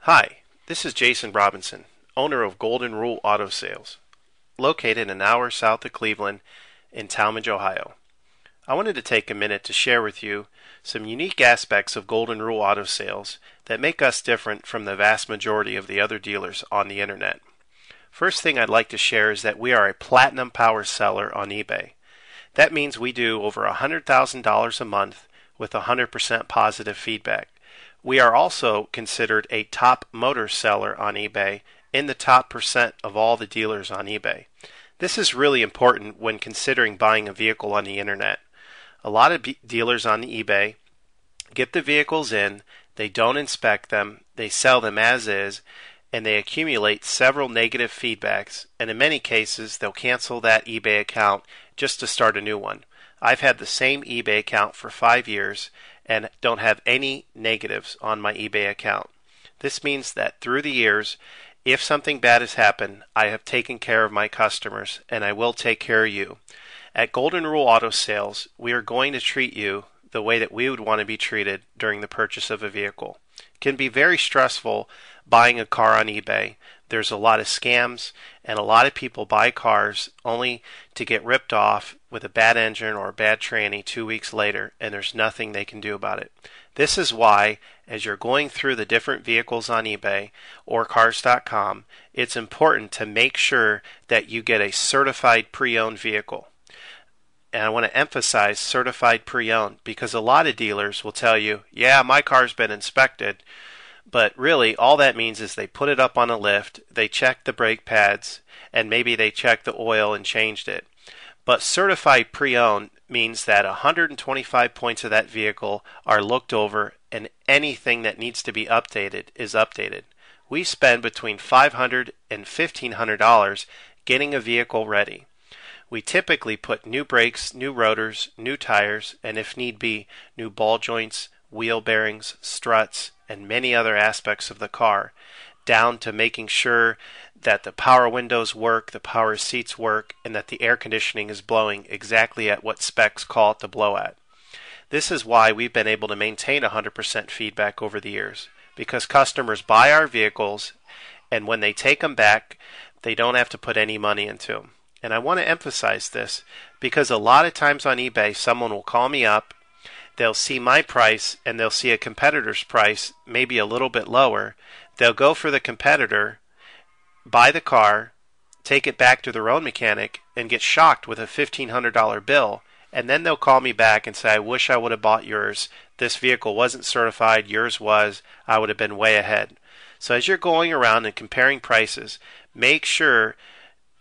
Hi, this is Jason Robinson, owner of Golden Rule Auto Sales, located an hour south of Cleveland in Tallmadge, Ohio. I wanted to take a minute to share with you some unique aspects of Golden Rule Auto Sales that make us different from the vast majority of the other dealers on the internet. First thing I'd like to share is that we are a platinum power seller on eBay. That means we do over $100,000 a month with 100% positive feedback. We are also considered a top motor seller on eBay in the top percent of all the dealers on eBay. This is really important when considering buying a vehicle on the internet. A lot of dealers on eBay get the vehicles in, they don't inspect them, they sell them as is, and they accumulate several negative feedbacks, and in many cases they'll cancel that eBay account just to start a new one. I've had the same eBay account for 5 years and don't have any negatives on my eBay account. This means that through the years, if something bad has happened, I have taken care of my customers and I will take care of you. At Golden Rule Auto Sales, we are going to treat you the way that we would want to be treated during the purchase of a vehicle. It can be very stressful buying a car on eBay. There's a lot of scams, and a lot of people buy cars only to get ripped off with a bad engine or a bad tranny 2 weeks later, and there's nothing they can do about it. This is why, as you're going through the different vehicles on eBay or cars.com, it's important to make sure that you get a certified pre-owned vehicle. And I want to emphasize certified pre-owned because a lot of dealers will tell you, yeah, my car's been inspected. But really, all that means is they put it up on a lift, they check the brake pads, and maybe they check the oil and changed it. But certified pre-owned means that 125 points of that vehicle are looked over and anything that needs to be updated is updated. We spend between $500 and $1,500 getting a vehicle ready. We typically put new brakes, new rotors, new tires, and if need be, new ball joints, wheel bearings, struts, and many other aspects of the car, down to making sure that the power windows work, the power seats work, and that the air conditioning is blowing exactly at what specs call it to blow at. This is why we've been able to maintain 100% feedback over the years, because customers buy our vehicles, and when they take them back, they don't have to put any money into them. And I want to emphasize this, because a lot of times on eBay, someone will call me up, they'll see my price and they'll see a competitor's price, maybe a little bit lower. They'll go for the competitor, buy the car, take it back to their own mechanic, and get shocked with a $1,500 bill. And then they'll call me back and say, I wish I would have bought yours. This vehicle wasn't certified, yours was. I would have been way ahead. So as you're going around and comparing prices, make sure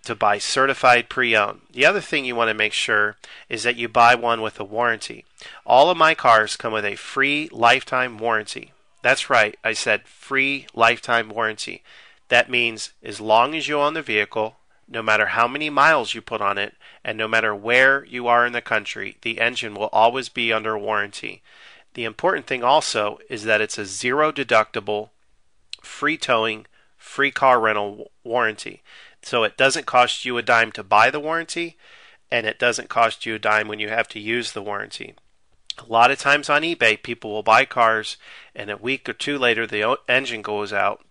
to buy certified pre-owned. The other thing you want to make sure is that you buy one with a warranty. All of my cars come with a free lifetime warranty. That's right, I said free lifetime warranty. That means as long as you own the vehicle, no matter how many miles you put on it, and no matter where you are in the country, the engine will always be under warranty. The important thing also is that it's a zero deductible, free towing, free car rental warranty. So it doesn't cost you a dime to buy the warranty, and it doesn't cost you a dime when you have to use the warranty. A lot of times on eBay, people will buy cars, and a week or two later, the engine goes out,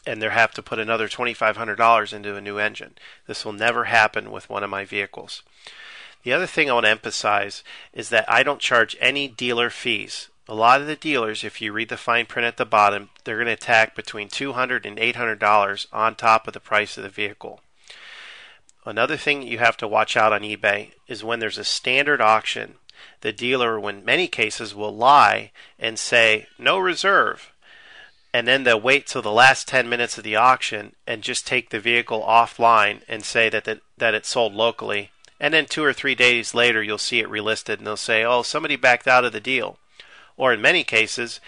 and they have to put another $2,500 into a new engine. This will never happen with one of my vehicles. The other thing I want to emphasize is that I don't charge any dealer fees. A lot of the dealers, if you read the fine print at the bottom, they're going to tack between $200 and $800 on top of the price of the vehicle. Another thing you have to watch out on eBay is when there's a standard auction, the dealer, in many cases, will lie and say, no reserve. And then they'll wait till the last 10 minutes of the auction and just take the vehicle offline and say that it's sold locally. And then 2 or 3 days later, you'll see it relisted and they'll say, oh, somebody backed out of the deal. Or in many cases,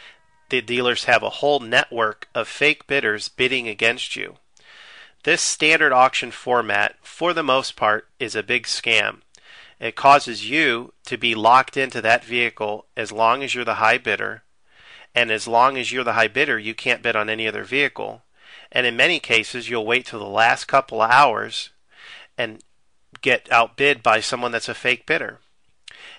the dealers have a whole network of fake bidders bidding against you. This standard auction format, for the most part, is a big scam. It causes you to be locked into that vehicle as long as you're the high bidder. And as long as you're the high bidder, you can't bid on any other vehicle. And in many cases, you'll wait till the last couple of hours and get outbid by someone that's a fake bidder.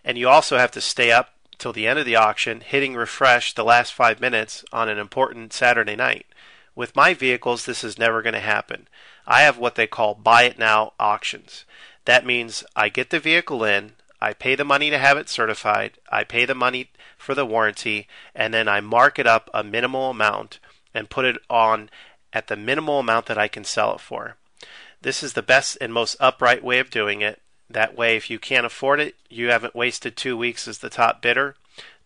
And you also have to stay up till the end of the auction, hitting refresh the last 5 minutes on an important Saturday night. With my vehicles, this is never going to happen. I have what they call buy it now auctions. That means I get the vehicle in, I pay the money to have it certified, I pay the money for the warranty, and then I mark it up a minimal amount and put it on at the minimal amount that I can sell it for. This is the best and most upright way of doing it. That way, if you can't afford it, you haven't wasted 2 weeks as the top bidder.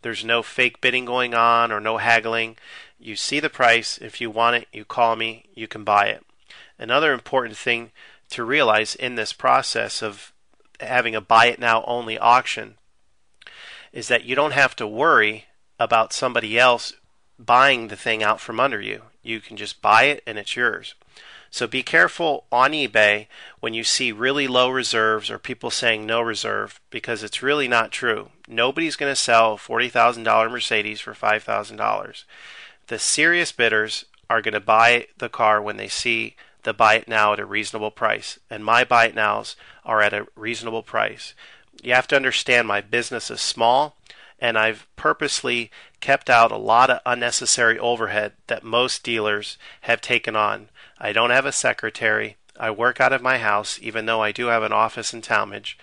There's no fake bidding going on or no haggling. You see the price. If you want it, you call me. You can buy it. Another important thing to realize in this process of having a buy it now only auction is that you don't have to worry about somebody else buying the thing out from under you. You can just buy it and it's yours. So be careful on eBay when you see really low reserves or people saying no reserve, because it's really not true. Nobody's going to sell a $40,000 Mercedes for $5,000. The serious bidders are going to buy the car when they see the buy it now at a reasonable price, and my buy it nows are at a reasonable price. You have to understand my business is small, and I've purposely kept out a lot of unnecessary overhead that most dealers have taken on. I don't have a secretary. I work out of my house, even though I do have an office in Tallmadge,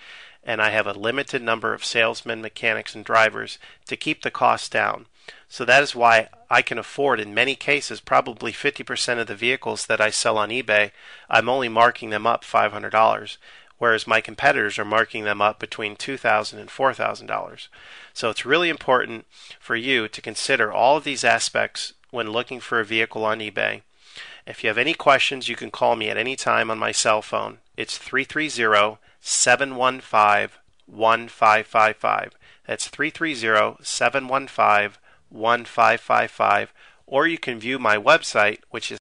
and I have a limited number of salesmen, mechanics, and drivers to keep the costs down. So that is why I can afford, in many cases, probably 50% of the vehicles that I sell on eBay, I'm only marking them up $500, whereas my competitors are marking them up between $2,000 and $4,000. So it's really important for you to consider all of these aspects when looking for a vehicle on eBay. If you have any questions, you can call me at any time on my cell phone. It's 330-715-1555. That's 330-715-1555. Or you can view my website, which is